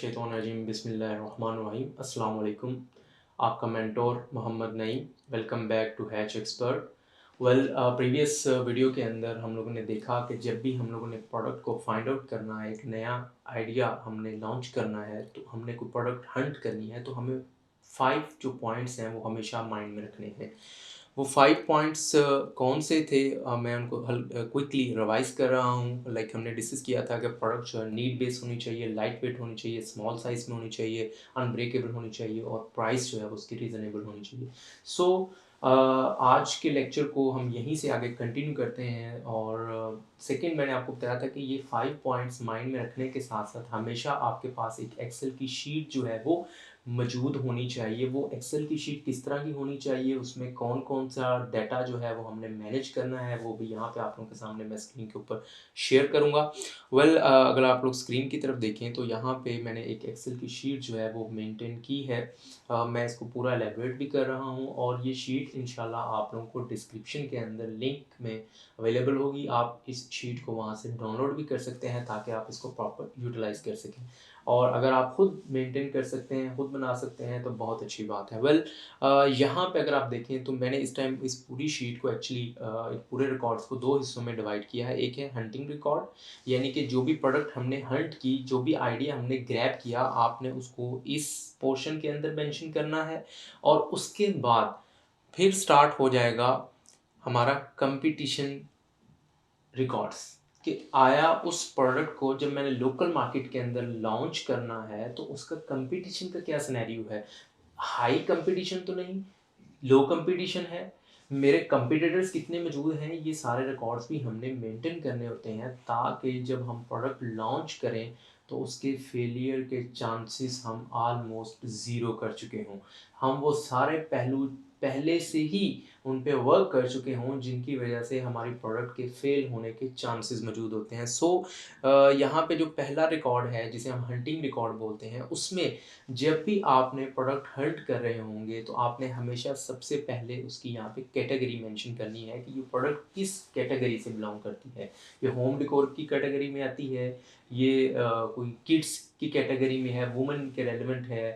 मिनशैतानिर्रजीम बिस्मिल्लाहिर्रहमानिर्रहीम अस्सलाम वालेकुम। आपका mentor Mohammad Naeem. Welcome back to hatch expert. Previous video के अंदर हम लोगों ने देखा कि जब भी हम लोगों ने प्रोडक्ट को फाइंड आउट करना है, एक नया आइडिया हमने लॉन्च करना है, तो हमने कोई प्रोडक्ट हंट करनी है, तो हमें 5 जो पॉइंट्स हैं वो हमेशा माइंड में रखने हैं। वो 5 पॉइंट्स कौन से थे, मैं उनको क्विकली रिवाइज कर रहा हूँ। लाइक हमने डिस्कस किया था कि प्रोडक्ट जो है नीड बेस होनी चाहिए, लाइट वेट होनी चाहिए, स्मॉल साइज में होनी चाहिए, अनब्रेकेबल होनी चाहिए और प्राइस जो है उसकी रीज़नेबल होनी चाहिए। सो आज के लेक्चर को हम यहीं से आगे कंटिन्यू करते हैं। और सेकंड, मैंने आपको बताया था कि ये 5 पॉइंट्स माइंड में रखने के साथ साथ हमेशा आपके पास एक एक्सेल की शीट जो है वो मौजूद होनी चाहिए। वो एक्सेल की शीट किस तरह की होनी चाहिए, उसमें कौन कौन सा डाटा जो है वो हमने मैनेज करना है, वो भी यहाँ पे आप लोगों के सामने मैं स्क्रीन के ऊपर शेयर करूँगा। अगर आप लोग स्क्रीन की तरफ देखें तो यहाँ पे मैंने एक एक्सेल की शीट जो है वो मेंटेन की है। मैं इसको पूरा एलेबरेट भी कर रहा हूँ और ये शीट इंशाल्लाह आप लोगों को डिस्क्रिप्शन के अंदर लिंक में अवेलेबल होगी। आप इस शीट को वहाँ से डाउनलोड भी कर सकते हैं ताकि आप इसको प्रॉपर यूटिलाइज कर सकें। और अगर आप खुद मेंटेन कर सकते हैं, खुद बना सकते हैं, तो बहुत अच्छी बात है। यहाँ पे अगर आप देखें तो मैंने इस टाइम इस पूरी शीट को एक्चुअली पूरे रिकॉर्ड्स को 2 हिस्सों में डिवाइड किया है। एक है हंटिंग रिकॉर्ड, यानी कि जो भी प्रोडक्ट हमने हंट की, जो भी आइडिया हमने ग्रैब किया, आपने उसको इस पोर्शन के अंदर मेंशन करना है। और उसके बाद फिर स्टार्ट हो जाएगा हमारा कंपटीशन रिकॉर्ड्स, कि आया उस प्रोडक्ट को जब मैंने लोकल मार्केट के अंदर लॉन्च करना है तो उसका कंपटीशन का क्या सिनेरियो है। हाई कंपटीशन तो नहीं, लो कंपटीशन है, मेरे कंपटीटर्स कितने मौजूद हैं, ये सारे रिकॉर्ड्स भी हमने मेंटेन करने होते हैं ताकि जब हम प्रोडक्ट लॉन्च करें तो उसके फेलियर के चांसेस हम ऑलमोस्ट ज़ीरो कर चुके हों। हम वो सारे पहलू पहले से ही उन पे वर्क कर चुके हों जिनकी वजह से हमारी प्रोडक्ट के फेल होने के चांसेस मौजूद होते हैं। यहाँ पे जो पहला रिकॉर्ड है जिसे हम हंटिंग रिकॉर्ड बोलते हैं, उसमें जब भी आपने प्रोडक्ट हंट कर रहे होंगे तो आपने हमेशा सबसे पहले उसकी यहाँ पे कैटेगरी मेंशन करनी है कि ये प्रोडक्ट किस कैटेगरी से बिलोंग करती है। ये होम डेकोर की कैटेगरी में आती है, ये कोई किड्स की कैटेगरी में है, वुमेन के रेलिवेंट है,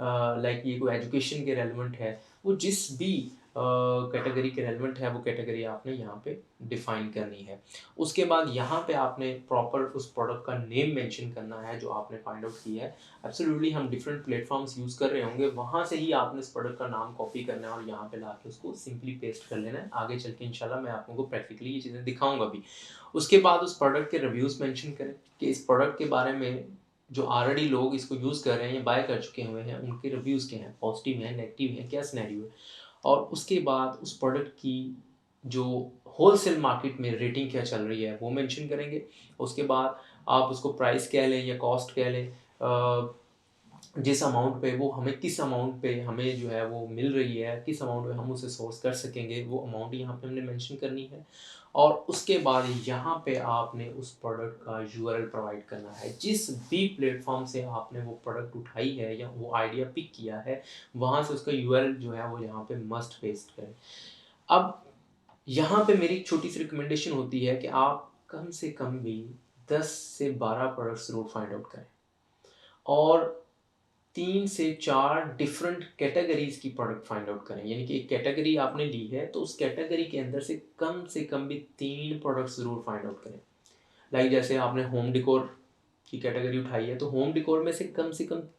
लाइक ये कोई एजुकेशन के रेलिवेंट है। वो जिस भी कैटेगरी के रेलिवेंट है वो कैटेगरी आपने यहाँ पे डिफाइन करनी है। उसके बाद यहाँ पे आपने प्रॉपर उस प्रोडक्ट का नेम मेंशन करना है जो आपने फाइंड आउट किया है। एब्सोल्युटली हम डिफरेंट प्लेटफॉर्म्स यूज़ कर रहे होंगे, वहाँ से ही आपने इस प्रोडक्ट का नाम कॉपी करना है और यहाँ पे ला के उसको सिंपली पेस्ट कर लेना है। आगे चल के इंशाल्लाह मैं आप लोगों को प्रैक्टिकली ये चीज़ें दिखाऊंगा भी। उसके बाद उस प्रोडक्ट के रिव्यूज़ मेंशन करें कि इस प्रोडक्ट के बारे में जो ऑलरेडी लोग इसको यूज़ कर रहे हैं या बाय कर चुके हुए हैं उनके रिव्यूज़ क्या हैं, पॉजिटिव हैं, नेगेटिव हैं, क्या सिनेरियो है। और उसके बाद उस प्रोडक्ट की जो होलसेल मार्केट में रेटिंग क्या चल रही है वो मेंशन करेंगे। उसके बाद आप उसको प्राइस कह लें या कॉस्ट कह लें, जिस अमाउंट पे वो हमें, किस अमाउंट पे हमें जो है वो मिल रही है, किस अमाउंट पे हम उसे सोर्स कर सकेंगे, वो अमाउंट यहाँ पे हमने मेंशन करनी है। और उसके बाद यहाँ पे आपने उस प्रोडक्ट का यूआरएल प्रोवाइड करना है। जिस भी प्लेटफॉर्म से आपने वो प्रोडक्ट उठाई है या वो आइडिया पिक किया है, वहाँ से उसका यूआरएल जो है वो यहाँ पे मस्ट पेस्ट करें। अब यहाँ पे मेरी छोटी सी रिकमेंडेशन होती है कि आप कम से कम भी 10 से 12 प्रोडक्ट्स ज़रूर फाइंड आउट करें और 3 से 4 डिफरेंट कैटेगरीज़ की प्रोडक्ट फाइंड आउट करें। यानी कि एक कैटेगरी आपने ली है तो उस कैटेगरी के अंदर से कम भी 3 प्रोडक्ट्स ज़रूर फाइंड आउट करें। लाइक जैसे आपने होम डेकोर की कैटेगरी उठाई है तो होम डेकोर में से कम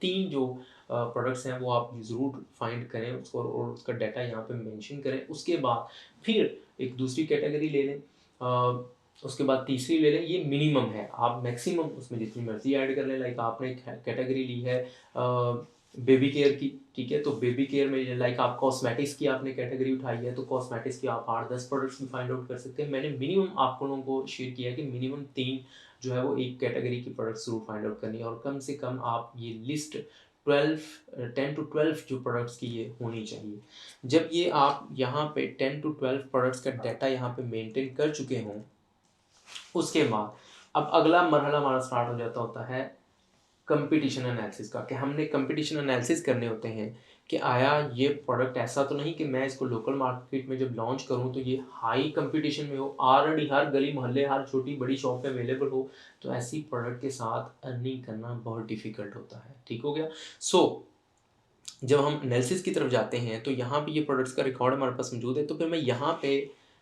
3 जो प्रोडक्ट्स हैं वो आप ज़रूर फाइंड करें उसको और उसका डाटा यहाँ पे मेंशन करें। उसके बाद फिर एक दूसरी कैटेगरी ले लें, उसके बाद तीसरी ले लें। ये मिनिमम है, आप मैक्सिमम उसमें जितनी मर्जी ऐड कर लें। लाइक आपने एक कैटेगरी ली है बेबी केयर की, ठीक है, तो बेबी केयर में लाइक आप कॉस्मेटिक्स की आपने कैटेगरी उठाई है तो कॉस्मेटिक्स की आप 8-10 प्रोडक्ट्स भी फाइंड आउट कर सकते हैं। मैंने मिनिमम आप लोगों को शेयर किया है कि मिनिमम 3 जो है वो एक कैटेगरी की प्रोडक्ट्स जरूर फाइंड आउट करनी है और कम से कम आप ये लिस्ट 10 to 12 जो प्रोडक्ट्स की ये होनी चाहिए। जब ये आप यहाँ पे 10 to 12 प्रोडक्ट्स का डाटा यहाँ पे मेंटेन कर चुके हों, उसके बाद अब अगला मरहला हमारा स्टार्ट हो जाता होता है कंपटीशन एनालिसिस का, कि हमने कंपटीशन एनालिसिस करने होते हैं कि आया ये प्रोडक्ट ऐसा तो नहीं कि मैं इसको लोकल मार्केट में जब लॉन्च करूँ तो ये हाई कंपटीशन में हो, ऑलरेडी हर गली मोहल्ले हर छोटी बड़ी शॉप पे अवेलेबल हो, तो ऐसी प्रोडक्ट के साथ अर्निंग करना बहुत डिफ़िकल्ट होता है। ठीक हो गया? जब हम एनालिसिस की तरफ जाते हैं तो यहाँ पे ये प्रोडक्ट्स का रिकॉर्ड हमारे पास मौजूद है, तो फिर मैं यहाँ पे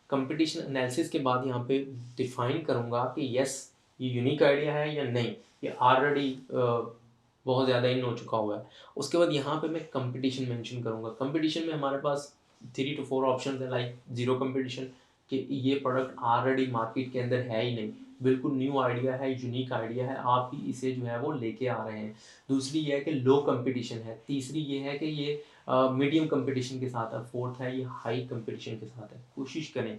कंपटीशन एनालिसिस के बाद यहाँ पे डिफाइन करूँगा कि यस ये यूनिक आइडिया है या नहीं, ये ऑलरेडी बहुत ज़्यादा इन हो चुका हुआ है। उसके बाद यहाँ पे मैं कंपटीशन मेंशन करूँगा। कंपटीशन में हमारे पास 3 to 4 ऑप्शंस हैं, लाइक ज़ीरो कंपटीशन कि ये प्रोडक्ट ऑलरेडी मार्केट के अंदर है ही नहीं, बिल्कुल न्यू आइडिया है, यूनिक आइडिया है, आप ही इसे जो है वो लेके आ रहे हैं। दूसरी ये है कि लो कंपटीशन है। तीसरी ये है कि ये मीडियम कंपटीशन के साथ है। फोर्थ है ये हाई कंपटीशन के साथ है। कोशिश करें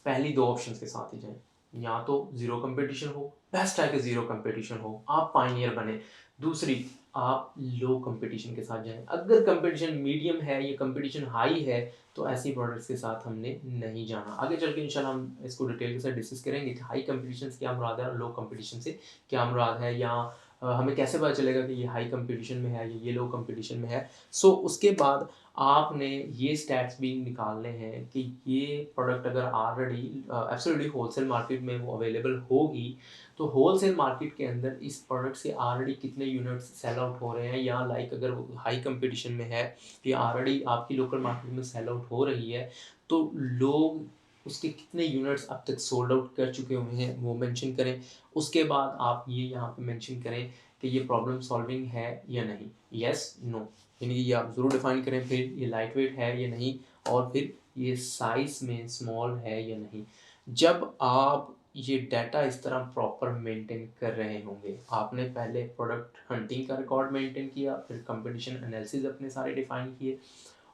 पहली दो ऑप्शंस के साथ ही जाएं, या तो ज़ीरो कंपटीशन हो, बेस्ट है कि ज़ीरो कंपटीशन हो, आप पायनियर बने। दूसरी आप लो कंपटीशन के साथ जाएं। अगर कंपटीशन मीडियम है या कंपटीशन हाई है तो ऐसी प्रोडक्ट्स के साथ हमने नहीं जाना। आगे चल के इंशाल्लाह हम इसको डिटेल के साथ डिस्कस करेंगे कि हाई कंपटीशन से क्या मुराद है और लो कंपटीशन से क्या मुराद है, या हमें कैसे पता चलेगा कि ये हाई कंपटीशन में है या ये लो कंपटीशन में है। उसके बाद आपने ये स्टैट्स भी निकालने हैं कि ये प्रोडक्ट अगर ऑलरेडी एब्सोल्युटली होलसेल मार्केट में वो अवेलेबल होगी, तो होलसेल मार्केट के अंदर इस प्रोडक्ट से ऑलरेडी कितने यूनिट्स सेल आउट हो रहे हैं, या लाइक अगर वो हाई कंपटीशन में है तो ये ऑलरेडी आपकी लोकल मार्केट में सेल आउट हो रही है, तो लोग उसके कितने यूनिट्स अब तक सोल्ड आउट कर चुके हुए हैं वो मेंशन करें। उसके बाद आप ये यहाँ पे मेंशन करें कि ये प्रॉब्लम सॉल्विंग है या नहीं, येस नो, यानी कि ये आप ज़रूर डिफाइन करें। फिर ये लाइट वेट है या नहीं, और फिर ये साइज़ में स्मॉल है या नहीं। जब आप ये डाटा इस तरह प्रॉपर मेंटेन कर रहे होंगे, आपने पहले प्रोडक्ट हंटिंग का रिकॉर्ड मेंटेन किया, फिर कंपटीशन एनालिसिस अपने सारे डिफाइन किए,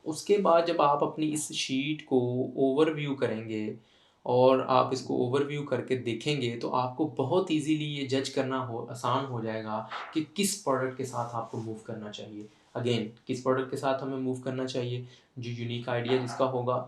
उसके बाद जब आप अपनी इस शीट को ओवरव्यू करेंगे और आप इसको ओवरव्यू करके देखेंगे तो आपको बहुत इजीली ये जज करना हो आसान हो जाएगा कि किस प्रोडक्ट के साथ आपको मूव करना चाहिए। अगेन किस प्रोडक्ट के साथ हमें मूव करना चाहिए? जो यूनिक आइडिया जिसका होगा,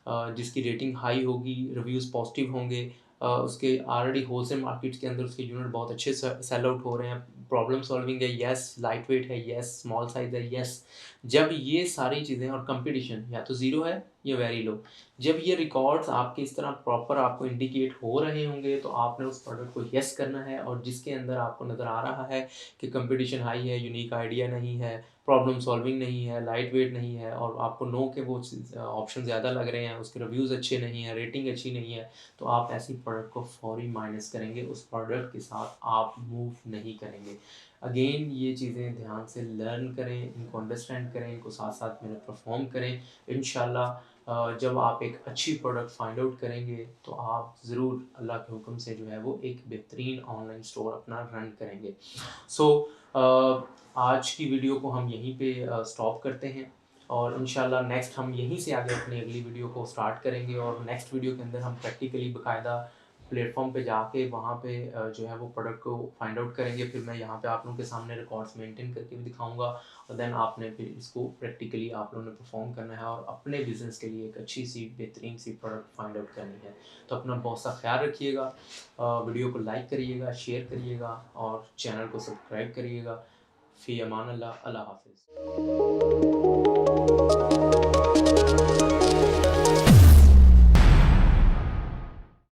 जिसकी रेटिंग हाई होगी, रिव्यूज़ पॉजिटिव होंगे, उसके ऑलरेडी होलसेल मार्केट्स के अंदर उसके यूनिट बहुत अच्छे सेल आउट हो रहे हैं, प्रॉब्लम सॉल्विंग है, यस, लाइट वेट है, यस, स्मॉल साइज़ है, यस। जब ये सारी चीज़ें और कंपटीशन या तो ज़ीरो है या वेरी लो, जब ये रिकॉर्ड्स आपके इस तरह प्रॉपर आपको इंडिकेट हो रहे होंगे तो आपने उस प्रोडक्ट को यस करना है, और जिसके अंदर आपको नज़र आ रहा है कि कंपटीशन हाई है, यूनिक आइडिया नहीं है, प्रॉब्लम सॉल्विंग नहीं है, लाइट वेट नहीं है, और आपको नो के वो ऑप्शन ज़्यादा लग रहे हैं, उसके रिव्यूज़ अच्छे नहीं हैं, रेटिंग अच्छी नहीं है, तो आप ऐसी प्रोडक्ट को फौरी माइनस करेंगे, उस प्रोडक्ट के साथ आप मूव नहीं करेंगे। अगेन ये चीज़ें ध्यान से लर्न करें, इनको अंडरस्टैंड करें, इनको साथ साथ में परफॉर्म करें। इंशाल्लाह जब आप एक अच्छी प्रोडक्ट फाइंड आउट करेंगे तो आप ज़रूर अल्लाह के हुक्म से जो है वो एक बेहतरीन ऑनलाइन स्टोर अपना रन करेंगे। सो आज की वीडियो को हम यहीं पे स्टॉप करते हैं, और इंशाल्लाह नेक्स्ट हम यहीं से आगे अपनी अगली वीडियो को स्टार्ट करेंगे, और नेक्स्ट वीडियो के अंदर हम प्रैक्टिकली बाकायदा प्लेटफॉर्म पे जाके वहाँ पे जो है वो प्रोडक्ट को फाइंड आउट करेंगे। फिर मैं यहाँ पे आप लोगों के सामने रिकॉर्ड्स मेंटेन करके भी दिखाऊंगा, और देन आपने फिर इसको प्रैक्टिकली आप लोगों ने परफॉर्म करना है और अपने बिजनेस के लिए एक अच्छी सी बेहतरीन सी प्रोडक्ट फाइंड आउट करनी है। तो अपना बहुत सा ख्याल रखिएगा, वीडियो को लाइक करिएगा, शेयर करिएगा, और चैनल को सब्सक्राइब करिएगा। फ़ी अमान अल्लाह, अल्लाह हाफिज़।